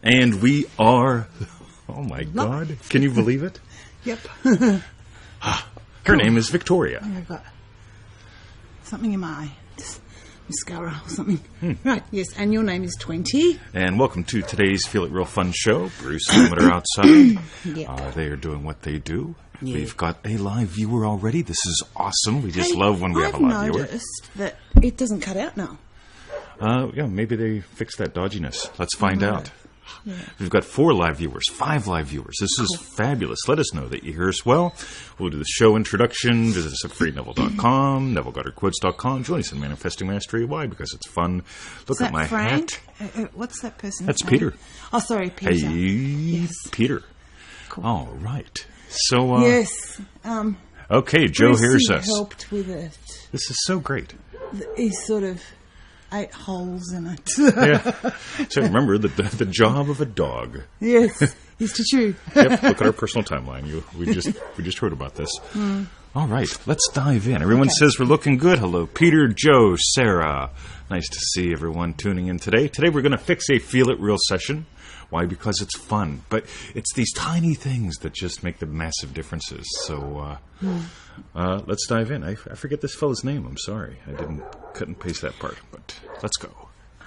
And we are... Oh, my God. Can you believe it? Yep. Her name is Victoria. I've got something in my eye. Mascara or something. Right, yes. And your name is 20. And welcome to today's Feel It Real Fun show. Bruce and Emmett are outside. Yep. They are doing what they do. Yeah. We've got a live viewer already. This is awesome. We just love when we have a live viewer. I've noticed that it doesn't cut out now. Yeah, maybe they fixed that dodginess. Let's find out. Yeah. We've got 4 live viewers, 5 live viewers. This is fabulous. Let us know that you hear us well. We'll do the show introduction. Visit us at freeneville.com, nevillegoddardquotes.com. Join us in Manifesting Mastery. Why? Because it's fun. Look at my Frank? hat. What's that person's That's name? Peter. Oh, sorry, Peter. Hey, Yes. Peter. Cool. All right. So, Yes. okay, Joe Brucey hears us. helped with it. This is so great. He's sort of 8 holes in it. Yeah. So remember, the job of a dog. Yes, is to chew. Yep, look at our personal timeline. We just heard about this. All right, let's dive in. Everyone says we're looking good. Hello, Peter, Joe, Sarah. Nice to see everyone tuning in today. Today we're going to fix a Feel It Real session. Why? Because it's fun. But it's these tiny things that just make the massive differences. So let's dive in. I forget this fellow's name. I'm sorry. I didn't cut and paste that part. But let's go. I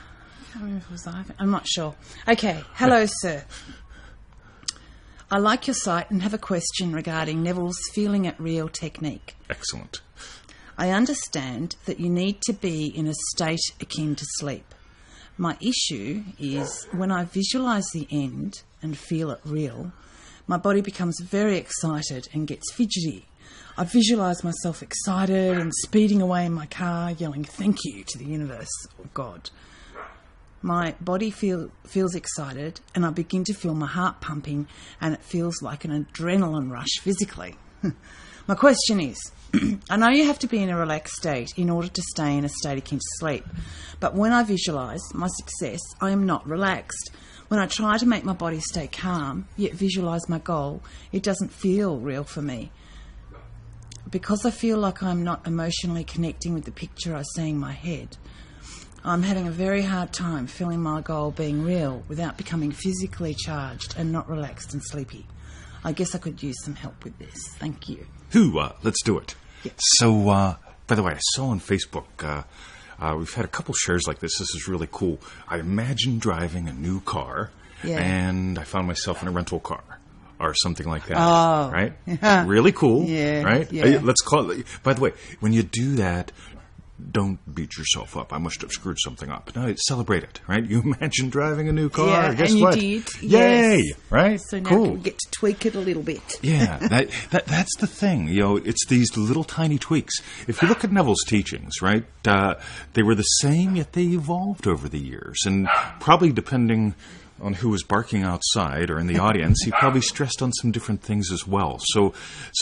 can't remember if it was Ivan. I'm not sure. Okay. Hello, sir. I like your site and have a question regarding Neville's Feeling It Real technique. Excellent. I understand that you need to be in a state akin to sleep. My issue is when I visualise the end and feel it real, my body becomes very excited and gets fidgety. I visualise myself excited and speeding away in my car, yelling thank you to the universe or God. My body feels excited and I begin to feel my heart pumping and it feels like an adrenaline rush physically. My question is, I know you have to be in a relaxed state in order to stay in a state akin to sleep, but when I visualise my success, I am not relaxed. When I try to make my body stay calm, yet visualise my goal, it doesn't feel real for me. Because I feel like I'm not emotionally connecting with the picture I see in my head, I'm having a very hard time feeling my goal being real without becoming physically charged and not relaxed and sleepy. I guess I could use some help with this. Thank you. Let's do it. Yes. So, by the way, I saw on Facebook, we've had a couple shares like this. This is really cool. I imagine driving a new car, and I found myself in a rental car or something like that. Oh. Right? Really cool. Yeah. Right? Yeah. Let's call it... By the way, when you do that, don't beat yourself up. I must have screwed something up. No, celebrate it, right? You imagine driving a new car. Yeah, Guess and you what? did. Yay! Yes. Right? So now cool. we get to tweak it a little bit. Yeah, that's the thing. You know, it's these little tiny tweaks. If you look at Neville's teachings, right, they were the same, yet they evolved over the years. And probably depending on who was barking outside or in the audience, he probably stressed on some different things as well. So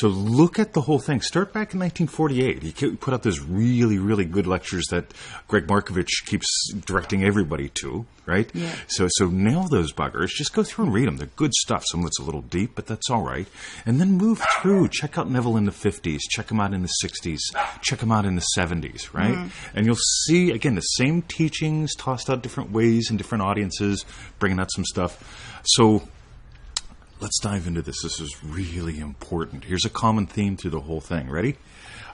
look at the whole thing. Start back in 1948. He put out those really, really good lectures that Greg Markovich keeps directing everybody to, right? Yeah. So nail those buggers. Just go through and read them. They're good stuff. Some of it's a little deep, but that's all right. And then move through. Check out Neville in the 50s. Check him out in the 60s. Check him out in the 70s, right? And you'll see, again, the same teachings tossed out different ways in different audiences, bringing out some stuff. So let's dive into this. This is really important. Here's a common theme through the whole thing. Ready?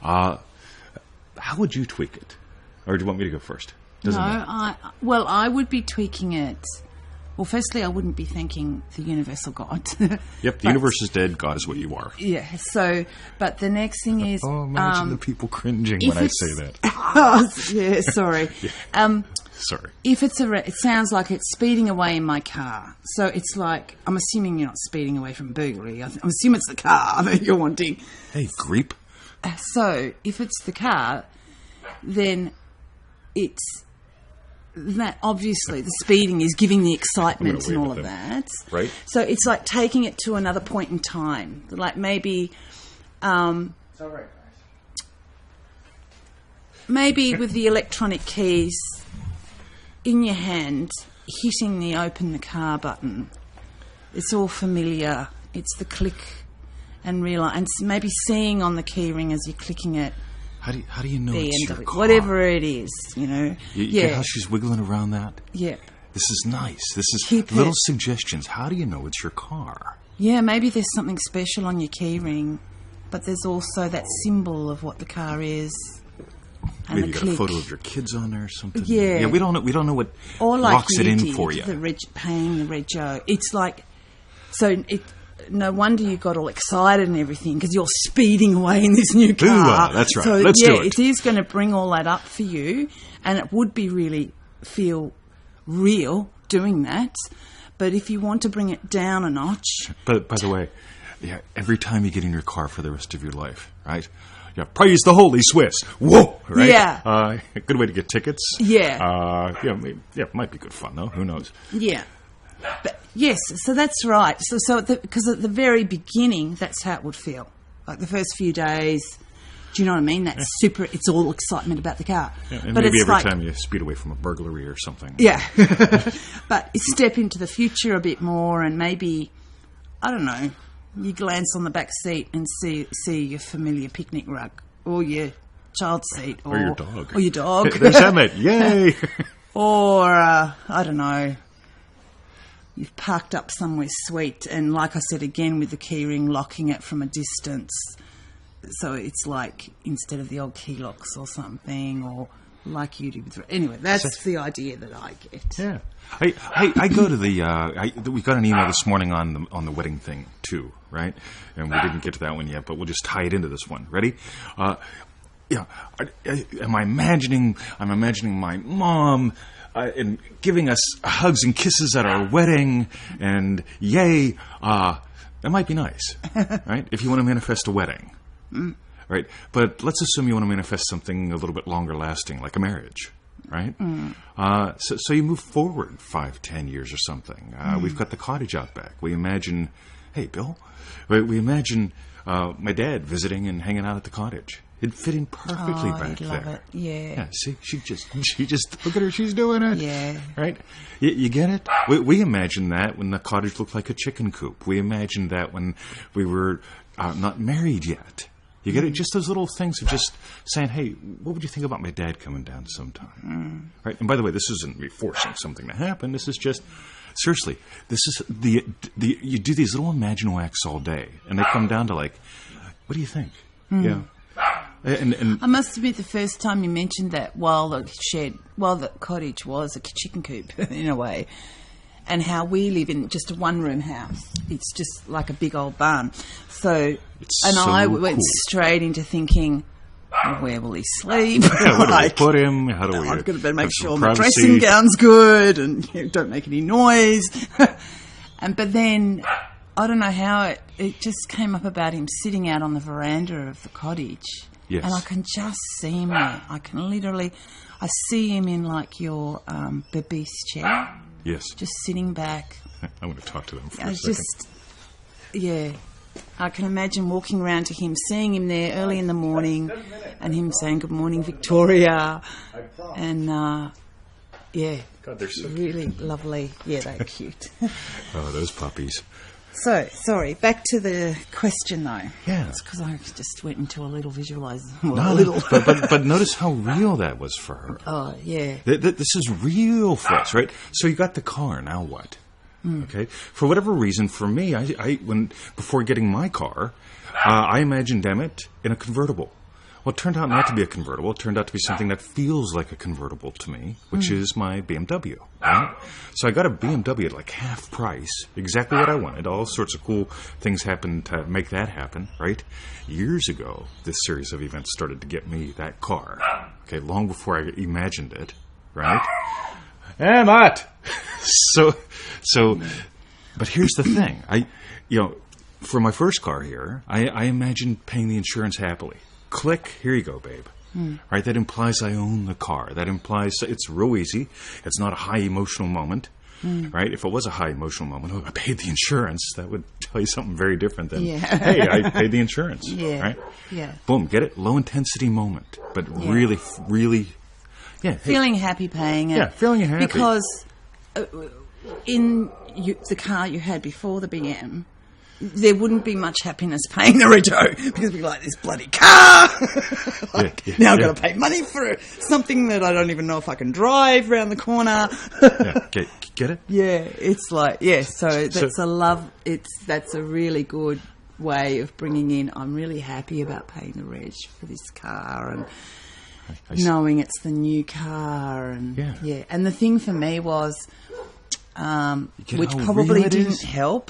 How would you tweak it? Or do you want me to go first? I would be tweaking it. Well, firstly, I wouldn't be thanking the universal God. Yep, the universe is dead. God is what you are. Yeah. So, but the next thing is, imagine the people cringing when I say that. Yeah. Sorry. Sorry. If it's it sounds like it's speeding away in my car. So it's like, I'm assuming you're not speeding away from burglary. I'm assuming it's the car that you're wanting. Hey, creep. So if it's the car, then it's that obviously the speeding is giving the excitement and all of that. Right. So it's like taking it to another point in time. Like maybe... It's all right, guys. Maybe with the electronic keys in your hand, hitting the open the car button. It's all familiar. It's the click and realise, and maybe seeing on the key ring as you're clicking it. How do you know it's your car? Whatever it is, you know. You get how she's wiggling around that? Yeah. This is nice. This is Keep little it. suggestions. How do you know it's your car? Yeah, maybe there's something special on your key ring, but there's also that symbol of what the car is. And Maybe the you got a click. photo of your kids on there or something. Yeah. Yeah, we don't know what Or like locks it you in did, for you. paying the rego. It's like, so no wonder you got all excited and everything because you're speeding away in this new car. That's right. So, Let's do it. It is going to bring all that up for you, and it would be really feel real doing that. But if you want to bring it down a notch, But by the way, yeah, every time you get in your car for the rest of your life, right? Yeah, praise the Holy Swiss. Whoa, right? Yeah. A good way to get tickets. Yeah. It might be good fun though. Who knows? yeah. But yes, so that's right. So because at the very beginning, that's how it would feel. Like the first few days, do you know what I mean? That's super. It's all excitement about the car. Yeah, and but maybe it's every like, time you speed away from a burglary or something. yeah. But step into the future a bit more, and maybe I don't know. You glance on the back seat and see your familiar picnic rug, or your child seat, Or your dog. or your dog. There's Emmett. Yay! Or, I don't know, you've parked up somewhere sweet, and like I said again, with the keyring, locking it from a distance. So it's like, instead of the old key locks or something, or like you do with... Anyway, that's the idea that I get. Yeah. I go to the... we got an email this morning on the wedding thing, too, right? And we didn't get to that one yet, but we'll just tie it into this one. Ready? I'm imagining my mom and giving us hugs and kisses at our wedding, and yay, that might be nice, right? If you want to manifest a wedding, right? But let's assume you want to manifest something a little bit longer lasting, like a marriage, right? So you move forward 5-10 years or something. We've got the cottage out back. We imagine, hey, Bill, we imagine my dad visiting and hanging out at the cottage. It'd fit in perfectly back you'd love there. it. Yeah. See, she just look at her. She's doing it. Yeah. Right. You get it. We imagined that when the cottage looked like a chicken coop. We imagined that when we were not married yet. You get it. Just those little things of just saying, "Hey, what would you think about my dad coming down sometime?" Right. And by the way, this isn't me forcing something to happen. This is just. Seriously, this is the you do these little imagine whacks all day, and they come down to like, what do you think? Yeah. And I must admit, the first time you mentioned that, while the cottage was a chicken coop in a way, and how we live in just a one-room house, it's just like a big old barn. So, I went straight into thinking, where will he sleep? yeah, where do we put him? How do we? I've got to better make have some sure my privacy? dressing gown's good and don't make any noise. But then I don't know how it just came up about him sitting out on the veranda of the cottage. Yes. And I can just see him there. I see him in like your babee's chair. Yes. Just sitting back. I want to talk to them for I a second. yeah. I can imagine walking around to him, seeing him there early in the morning, and him saying, "Good morning, Victoria." And, yeah. God, they're so really lovely. Yeah, they're cute. Oh, those puppies. So, sorry, back to the question, though. Yeah. It's because I just went into a little But notice how real that was for her. Oh, yeah. This is real for us, right? So you got the car. Now what? Okay. For whatever reason, for me, before getting my car, I imagined Emmett in a convertible. Well, it turned out not to be a convertible. It turned out to be something that feels like a convertible to me, which is my BMW. Right? So I got a BMW at like half price, exactly what I wanted. All sorts of cool things happened to make that happen, right? Years ago, this series of events started to get me that car. Okay, long before I imagined it, right? Emmett! So, but here's the thing. For my first car here, I imagined paying the insurance happily. Click, here you go, babe. Right, that implies I own the car. That implies it's real easy. It's not a high emotional moment. Right? If it was a high emotional moment, I paid the insurance, that would tell you something very different than, hey, I paid the insurance. Yeah. Right? Yeah. Boom, get it? Low intensity moment. But really, yeah. Hey, Feeling happy paying it. Yeah, feeling happy. Because in the car you had before the BM, there wouldn't be much happiness paying the rego because it'd be like this bloody car. Now I've got to pay money for something that I don't even know if I can drive around the corner. Get it? Yeah, it's like, so that's that's a really good way of bringing in, I'm really happy about paying the reg for this car and knowing it's the new car. And and the thing for me was, which probably didn't help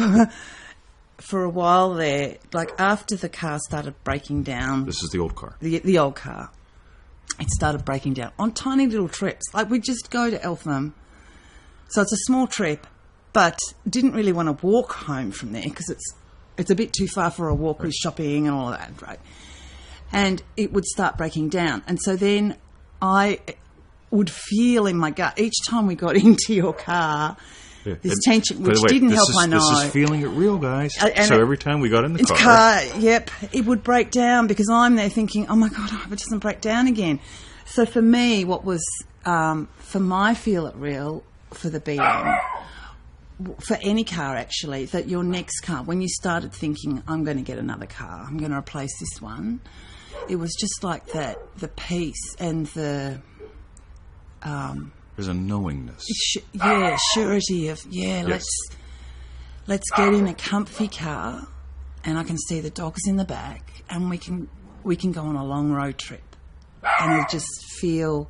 for a while there, like after the car started breaking down. This is the old car. The old car. It started breaking down on tiny little trips. Like we'd just go to Eltham. So it's a small trip, but didn't really want to walk home from there because it's a bit too far for a walk with shopping and all of that, right? And it would start breaking down. And so then I would feel in my gut, each time we got into your car, this tension, which didn't help, I know. This is feeling it real, guys. So every time we got in the car... it would break down because I'm there thinking, oh my God, I hope it doesn't break down again. So for me, what was, for my feel it real, for the BM, for any car actually, that your next car, when you started thinking, I'm going to get another car, I'm going to replace this one, it was just like that, the peace and the... There's a knowingness. Surety of, let's get in a comfy car and I can see the dogs in the back and we can go on a long road trip and I just feel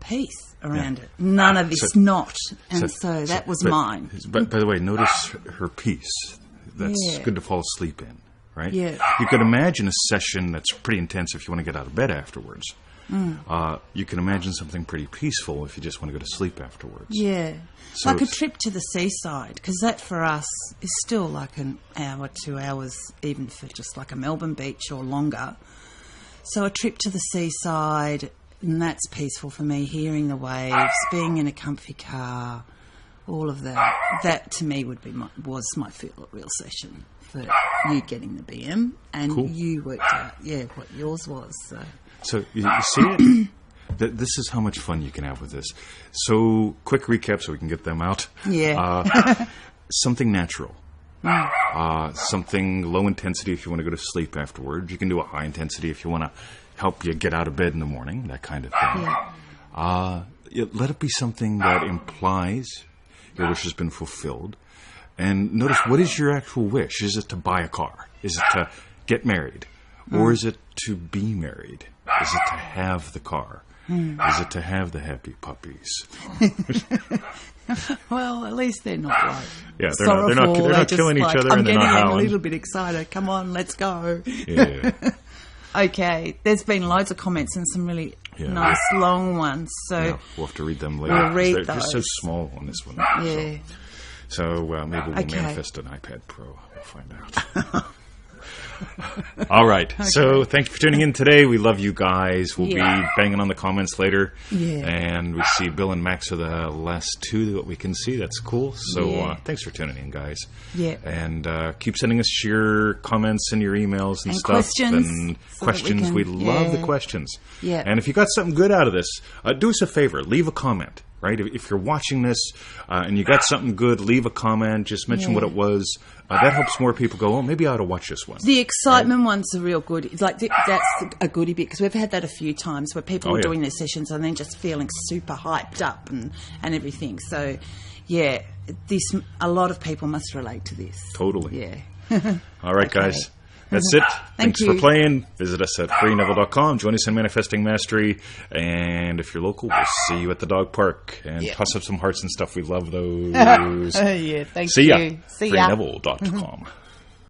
peace around it. None of this knot. And so that was mine. By the way, notice her peace. That's good to fall asleep in, right? Yeah. You could imagine a session that's pretty intense if you want to get out of bed afterwards. You can imagine something pretty peaceful if you just want to go to sleep afterwards. Yeah. So like a trip to the seaside, because that for us is still like an hour, 2 hours, even for just like a Melbourne beach or longer. So a trip to the seaside, and that's peaceful for me, hearing the waves, being in a comfy car, all of that. That to me was my feel it real session for you getting the BM, and you worked out, what yours was. So you see it? This is how much fun you can have with this. So quick recap so we can get them out. Yeah. Something natural. Something low intensity if you want to go to sleep afterwards. You can do a high intensity if you want to help you get out of bed in the morning, that kind of thing. Let it be something that implies your wish has been fulfilled. And notice, what is your actual wish? Is it to buy a car? Is it to get married? Or is it to be married? Is it to have the car? Is it to have the happy puppies? Well, at least they're not like they're not killing each other and they're not howling. I'm getting a little bit excited. Come on, let's go. Yeah. Okay, there's been loads of comments and some really nice long ones. So we'll have to read them later. We'll read those. They're so small on this one. Yeah. So maybe we'll manifest an iPad Pro. We'll find out. All right. Okay. So thank you for tuning in today. We love you guys. We'll be banging on the comments later. Yeah. And we see Bill and Max are the last two that we can see. That's cool. So thanks for tuning in, guys. Yeah. And keep sending us your comments and your emails and stuff. Questions. And questions. We love the questions. Yeah. And if you got something good out of this, do us a favor. Leave a comment. Right? If you're watching this and you got something good, leave a comment. Just mention what it was. That helps more people go, oh, maybe I ought to watch this one. The excitement one's a real good. It's like that's a goodie bit because we've had that a few times where people are doing their sessions and then just feeling super hyped up and everything. So, a lot of people must relate to this. Totally. Yeah. All right, guys. That's it. Thanks for playing. Visit us at freeneville.com. Join us in Manifesting Mastery. And if you're local, we'll see you at the dog park. And toss up some hearts and stuff. We love those. Thank you. See ya. freeneville.com.